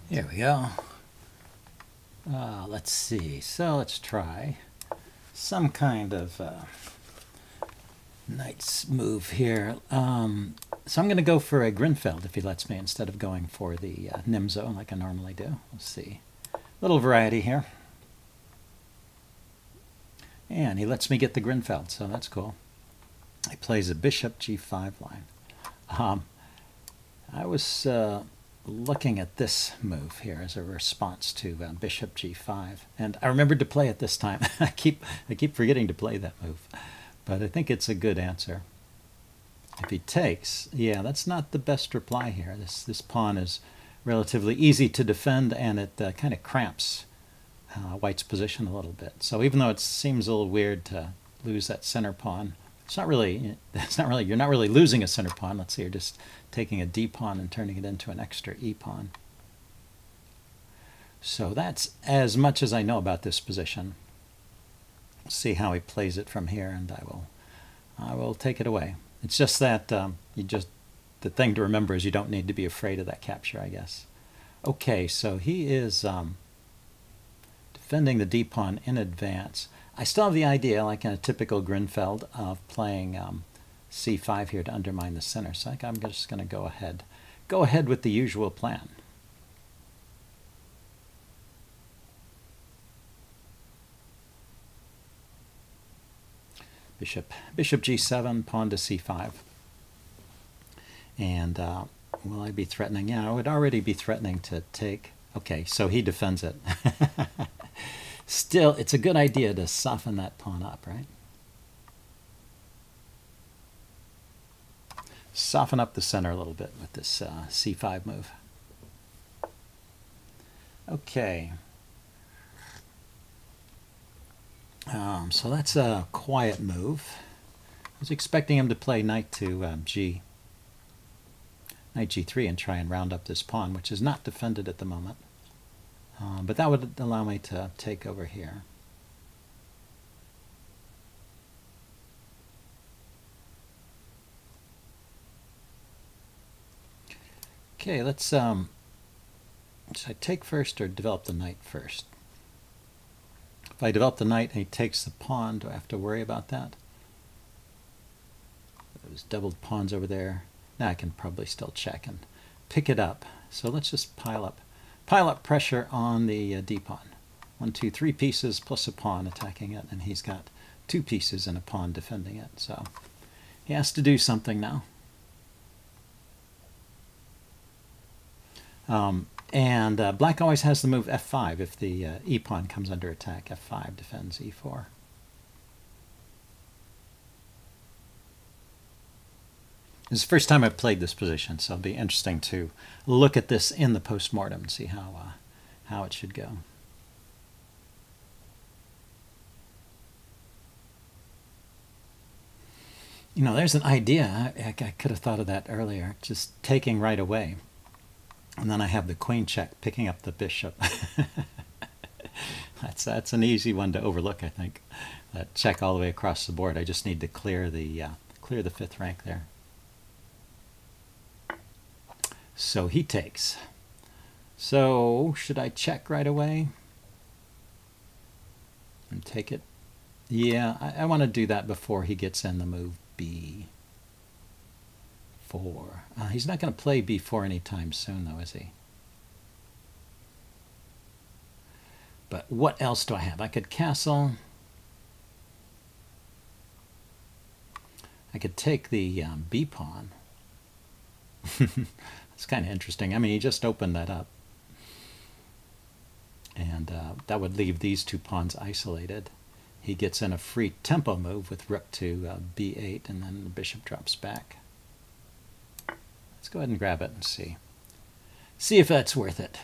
Here we go. Let's see. So let's try some kind of nice move here. So I'm going to go for a Grunfeld if he lets me, instead of going for the Nimzo like I normally do. We'll see. Little variety here. And he lets me get the Grunfeld, so that's cool. He plays a bishop g5 line. I was looking at this move here as a response to bishop g5, and I remembered to play it this time. I keep forgetting to play that move, but I think it's a good answer. If he takes, yeah, that's not the best reply here. This pawn is relatively easy to defend, and it kind of cramps White's position a little bit. So even though it seems a little weird to lose that center pawn, you're not really losing a center pawn. Let's say you're just taking a d pawn and turning it into an extra e pawn. So that's as much as I know about this position. We'll see how he plays it from here, and I will take it away. It's just that the thing to remember is you don't need to be afraid of that capture, I guess. Okay, so he is defending the d pawn in advance. I still have the idea, like in a typical Grunfeld, of playing c5 here to undermine the center. So I think I'm just going to go ahead with the usual plan. Bishop g7, pawn to c5. And will I be threatening? Yeah, I would already be threatening to take. Okay, so he defends it. Still, it's a good idea to soften that pawn up, right? Soften up the center a little bit with this c5 move. Okay. So that's a quiet move. I was expecting him to play knight to knight g3 and try and round up this pawn, which is not defended at the moment. But that would allow me to take over here. Okay, let's should I take first or develop the knight first? If I develop the knight and he takes the pawn, do I have to worry about that? Those doubled pawns over there. Now I can probably still check and pick it up. So let's just pile up pressure on the d pawn. 1, 2, 3 pieces plus a pawn attacking it, and he's got 2 pieces and a pawn defending it. So he has to do something now. Black always has the move f5 if the e pawn comes under attack. f5 defends e4. This is the first time I've played this position, so it'll be interesting to look at this in the postmortem and see how it should go. You know, there's an idea. I could have thought of that earlier, just taking right away. And then I have the queen check, picking up the bishop. That's an easy one to overlook, I think. That check all the way across the board. I just need to clear the 5th rank there. So he takes. So should I check right away and take it? Yeah, I want to do that before he gets in the move b4. He's not going to play b4 anytime soon, though, is he? But what else do I have? I could castle. I could take the b pawn. It's kind of interesting. I mean, he just opened that up. And that would leave these 2 pawns isolated. He gets in a free tempo move with rook to b8, and then the bishop drops back. Let's go ahead and grab it and see. See if that's worth it.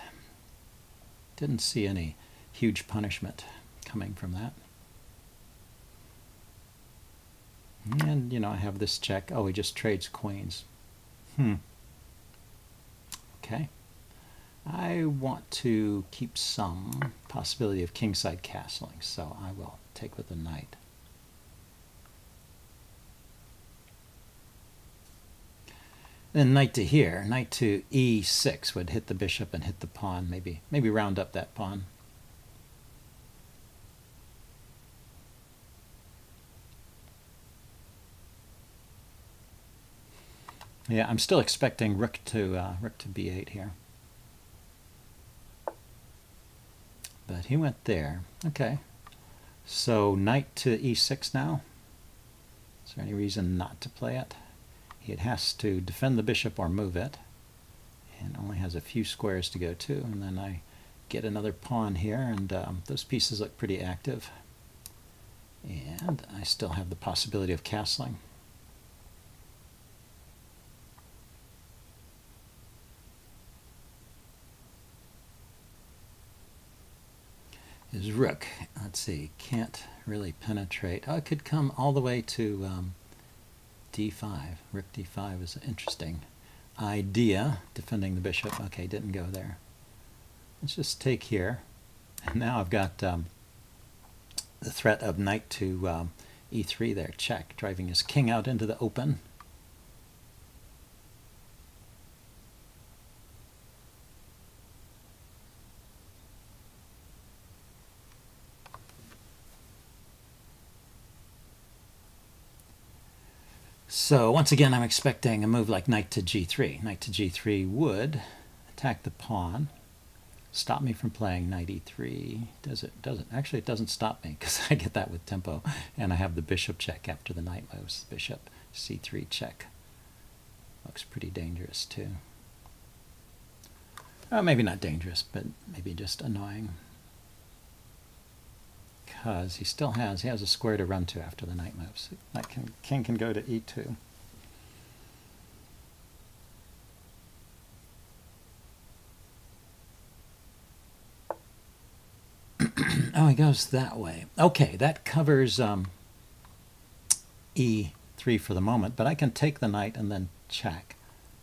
Didn't see any huge punishment coming from that. And, you know, I have this check. Oh, he just trades queens. Okay. I want to keep some possibility of kingside castling, so I will take with the knight. Then knight to here, knight to e6 would hit the bishop and hit the pawn, maybe round up that pawn. Yeah, I'm still expecting rook to b8 here. But he went there. Okay. So knight to e6 now. Is there any reason not to play it? It has to defend the bishop or move it. And only has a few squares to go to. And then I get another pawn here, and those pieces look pretty active. And I still have the possibility of castling. His rook, let's see, can't really penetrate. Oh, it could come all the way to d5. Rook d5 is an interesting idea, defending the bishop. Okay, didn't go there. Let's just take here. And now I've got the threat of knight to e3 there, check, driving his king out into the open. So once again, I'm expecting a move like knight to g3. Knight to g3 would attack the pawn, stop me from playing knight e3. Does it? Doesn't. Actually, it doesn't stop me because I get that with tempo, and I have the bishop check after the knight moves. Bishop c3 check. Looks pretty dangerous too. Maybe not dangerous, but maybe just annoying. Because he has a square to run to after the knight moves. King can go to e2. Oh, he goes that way. Okay, that covers e3 for the moment, but I can take the knight and then check.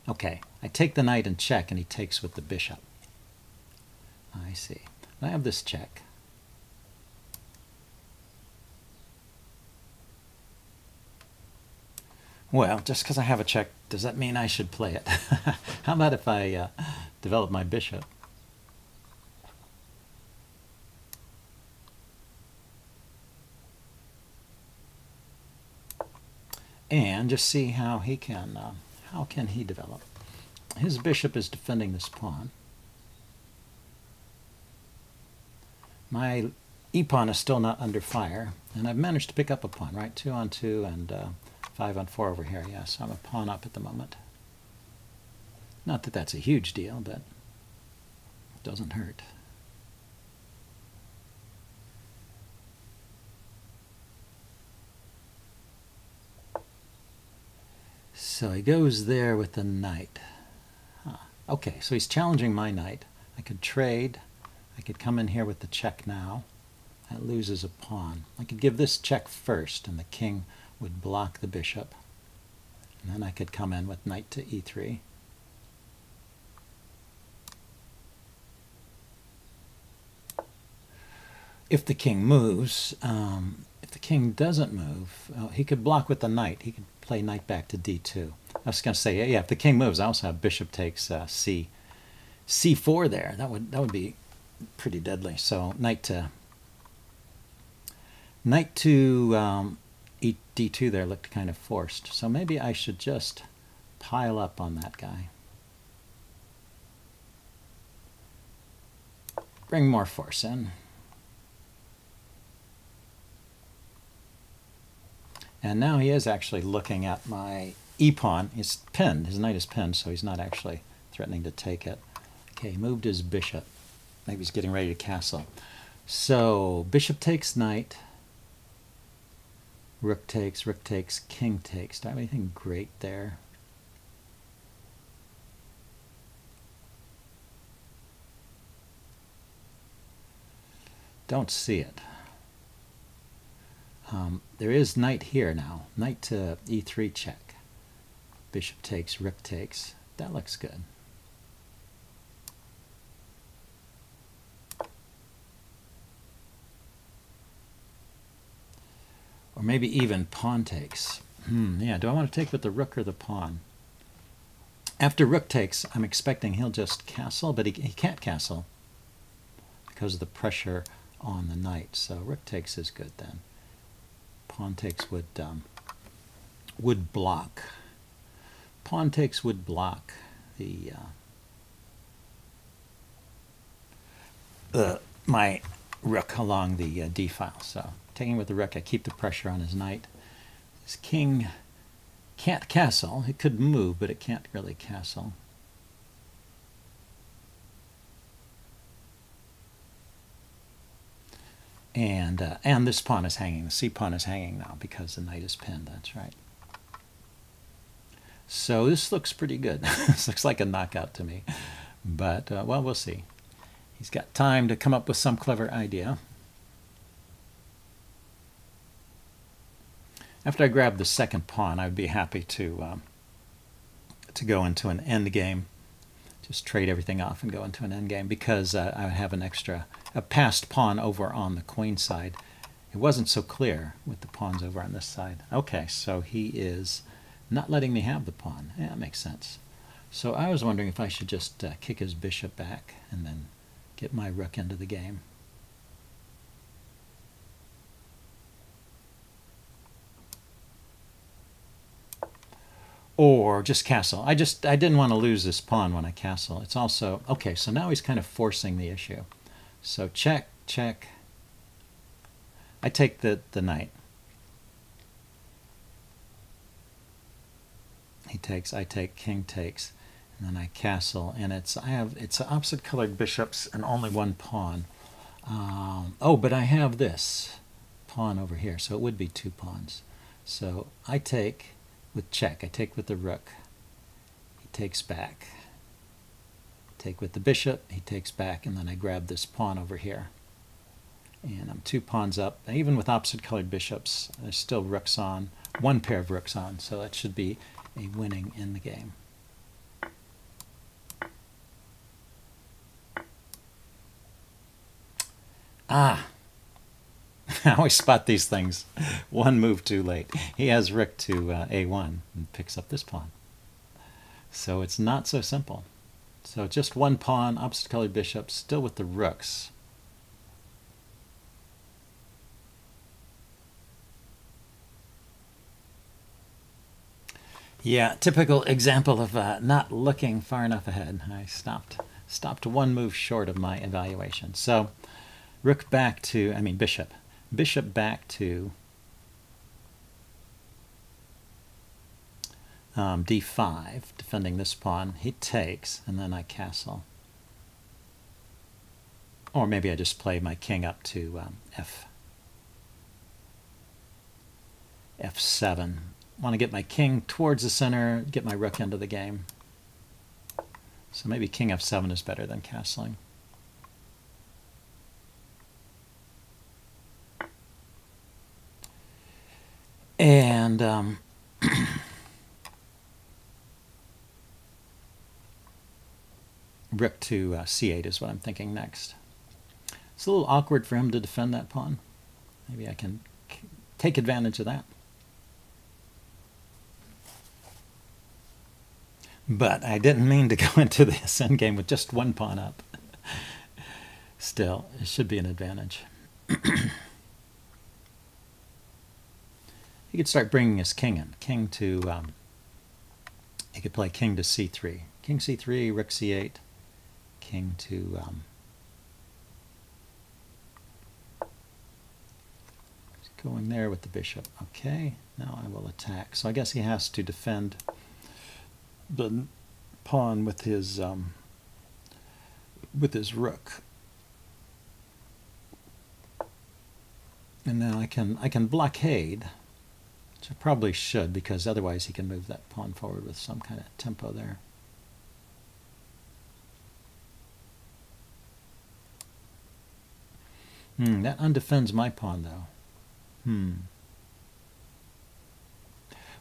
Okay, I take the knight and check, and he takes with the bishop. I see. I have this check. Well, just because I have a check, does that mean I should play it? How about if I develop my bishop? And just see how he can, how can he develop? His bishop is defending this pawn. My e-pawn is still not under fire, and I've managed to pick up a pawn, right? 2 on 2 and 5 on 4 over here. Yes, I'm a pawn up at the moment. Not that that's a huge deal, but it doesn't hurt. So he goes there with the knight. Huh. Okay, so he's challenging my knight. I could trade. I could come in here with the check now. That loses a pawn. I could give this check first, and the king would block the bishop. And then I could come in with knight to e3. If the king moves, if the king doesn't move, he could block with the knight. He could play knight back to d2. I was going to say, yeah, if the king moves, I also have bishop takes c4 there. That would be pretty deadly. So knight to d2 there looked kind of forced. So maybe I should just pile up on that guy. Bring more force in. And now he is actually looking at my e-pawn. He's pinned. His knight is pinned, so he's not actually threatening to take it. Okay, he moved his bishop. Maybe he's getting ready to castle. So bishop takes knight. Rook takes, king takes. Do I have anything great there? Don't see it. There is knight here now. Knight to e3 check. Bishop takes, rook takes. That looks good. Or maybe even pawn takes. Yeah, do I want to take with the rook or the pawn? After rook takes, I'm expecting he'll just castle, but he can't castle because of the pressure on the knight. So rook takes is good then. Pawn takes would block. Pawn takes would block my rook along the d file. So taking with the rook, I keep the pressure on his knight. His king can't castle. It could move, but it can't really castle. And this pawn is hanging. The c pawn is hanging now because the knight is pinned. That's right. So this looks pretty good. This looks like a knockout to me. But, well, we'll see. He's got time to come up with some clever idea. After I grab the second pawn, I would be happy to go into an endgame. Just trade everything off and go into an endgame because I have a passed pawn over on the queen side. It wasn't so clear with the pawns over on this side. Okay, so he is not letting me have the pawn. Yeah, that makes sense. So I was wondering if I should just kick his bishop back and then get my rook into the game. Or just castle. I didn't want to lose this pawn when I castle. It's also, okay, so now he's kind of forcing the issue. So check, check. I take the knight. He takes, I take, king takes, and then I castle, and it's opposite colored bishops and only one pawn. Oh, but I have this pawn over here, so it would be two pawns. So I take with check. I take with the rook. He takes back. Take with the bishop. He takes back, and then I grab this pawn over here. And I'm two pawns up. And even with opposite colored bishops, there's still rooks on. One pair of rooks on, so that should be a winning in the game. Ah! I always spot these things one move too late. He has rook to a1 and picks up this pawn. So it's not so simple. So just one pawn, opposite colored bishops, still with the rooks. Yeah, typical example of not looking far enough ahead. I stopped one move short of my evaluation. So rook back to, bishop. Bishop back to d5, defending this pawn. He takes, and then I castle. Or maybe I just play my king up to f7. Want to get my king towards the center, get my rook into the game. So maybe king f7 is better than castling. And rook to c8 is what I'm thinking next. It's a little awkward for him to defend that pawn. Maybe I can take advantage of that. But I didn't mean to go into this endgame with just one pawn up. Still, it should be an advantage. He could start bringing his king in. King to, he could play king to c3. King c3, rook c8, king to, going there with the bishop. Okay, now I will attack. So I guess he has to defend the pawn with his rook. And now I can blockade, which I probably should, because otherwise he can move that pawn forward with some kind of tempo there. That undefends my pawn, though.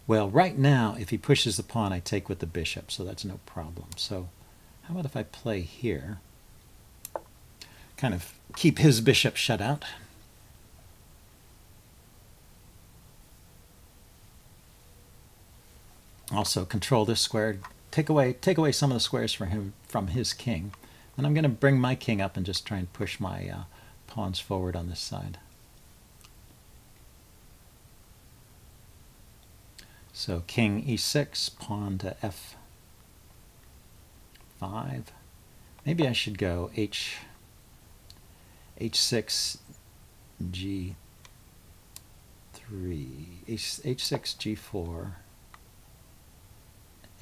Well, right now, if he pushes the pawn, I take with the bishop, so that's no problem. So how about if I play here? Kind of keep his bishop shut out. Also control this square, take away some of the squares from his king. And I'm going to bring my king up and just try and push my pawns forward on this side. So king e6, pawn to f5. Maybe I should go h6, g3, h6, g4,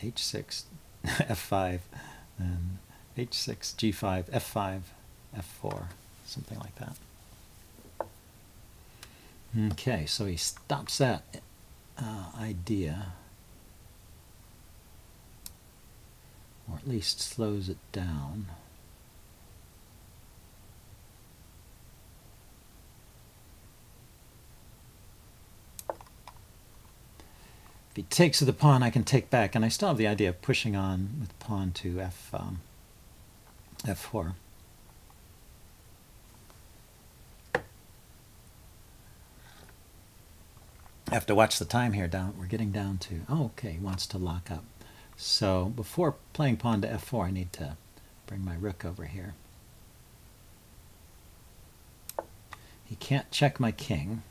h6, f5, and h6, g5, f5, f4, something like that. Okay, so he stops that idea, or at least slows it down. If he takes the pawn, I can take back, and I still have the idea of pushing on with pawn to f4. I have to watch the time here. We're getting down to, oh, okay, he wants to lock up. So before playing pawn to f4, I need to bring my rook over here. He can't check my king.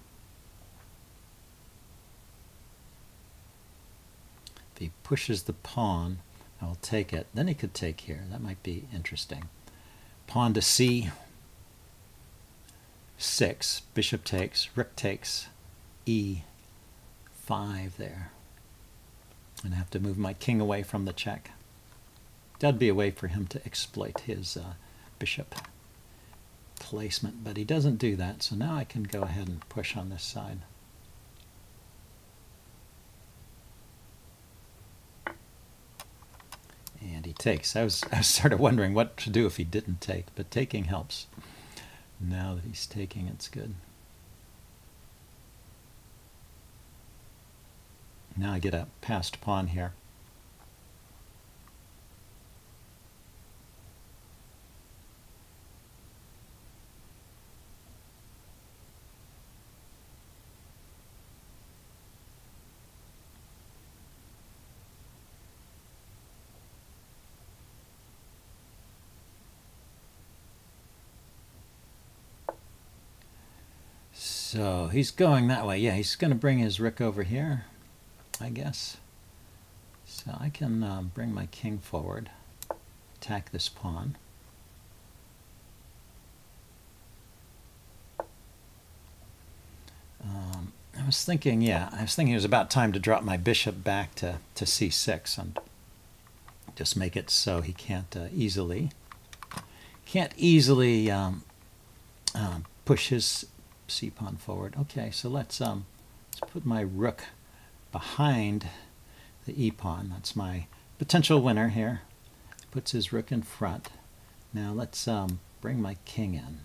If he pushes the pawn, I will take it. Then he could take here. That might be interesting. Pawn to c6, bishop takes, rook takes, e5 there. And I have to move my king away from the check. That'd be a way for him to exploit his bishop placement, but he doesn't do that, so now I can go ahead and push on this side. And he takes. I was sort of wondering what to do if he didn't take, but taking helps. Now that he's taking, it's good. Now I get a passed pawn here. So he's going that way. Yeah, he's going to bring his rook over here, I guess. So I can bring my king forward, attack this pawn. I was thinking it was about time to drop my bishop back to c6 and just make it so he can't easily push his c pawn forward. Okay, so let's put my rook behind the e pawn. That's my potential winner here. Puts his rook in front. Now let's bring my king in.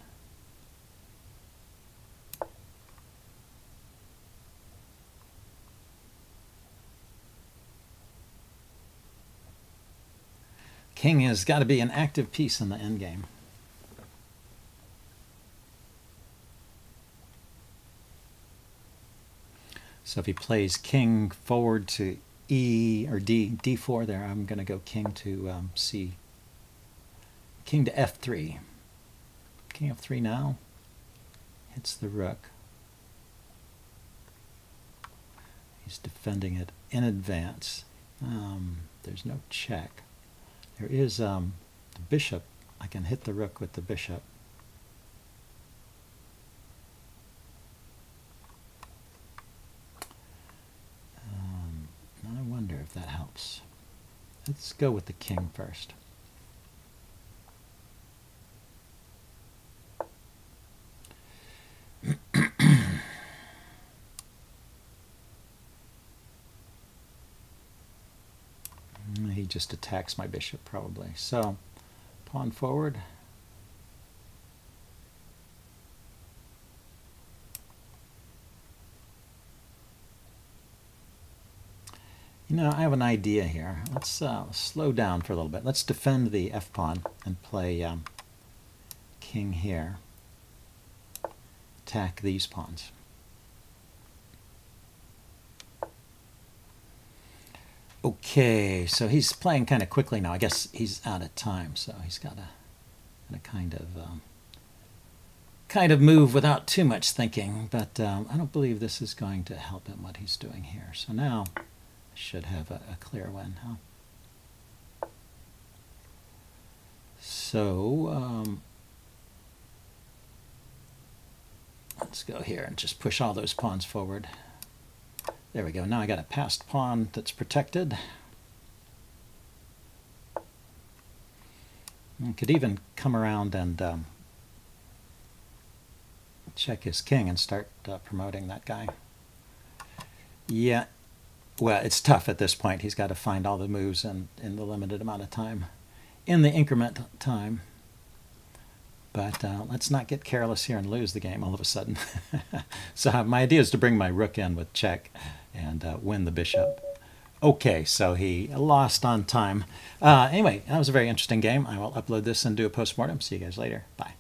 King has got to be an active piece in the endgame. So if he plays king forward to e or d4 there, I'm going to go king to king to f3. King f3 now hits the rook. He's defending it in advance. There's no check. There is the bishop. I can hit the rook with the bishop. I wonder if that helps. Let's go with the king first. He just attacks my bishop probably. So pawn forward. You know, I have an idea here. Let's slow down for a little bit. Let's defend the f-pawn and play king here. Attack these pawns. Okay, so he's playing kind of quickly now. I guess he's out of time, so he's got to kind of move without too much thinking. But I don't believe this is going to help him what he's doing here. So now I should have a clear win. Huh? So let's go here and just push all those pawns forward. There we go. Now I got a passed pawn that's protected. I could even come around and check his king and start promoting that guy. Yeah, well, it's tough at this point. He's got to find all the moves in the limited amount of time, in the increment time. But let's not get careless here and lose the game all of a sudden. So my idea is to bring my rook in with check and win the bishop. Okay, so he lost on time. Anyway, that was a very interesting game. I will upload this and do a postmortem. See you guys later. Bye.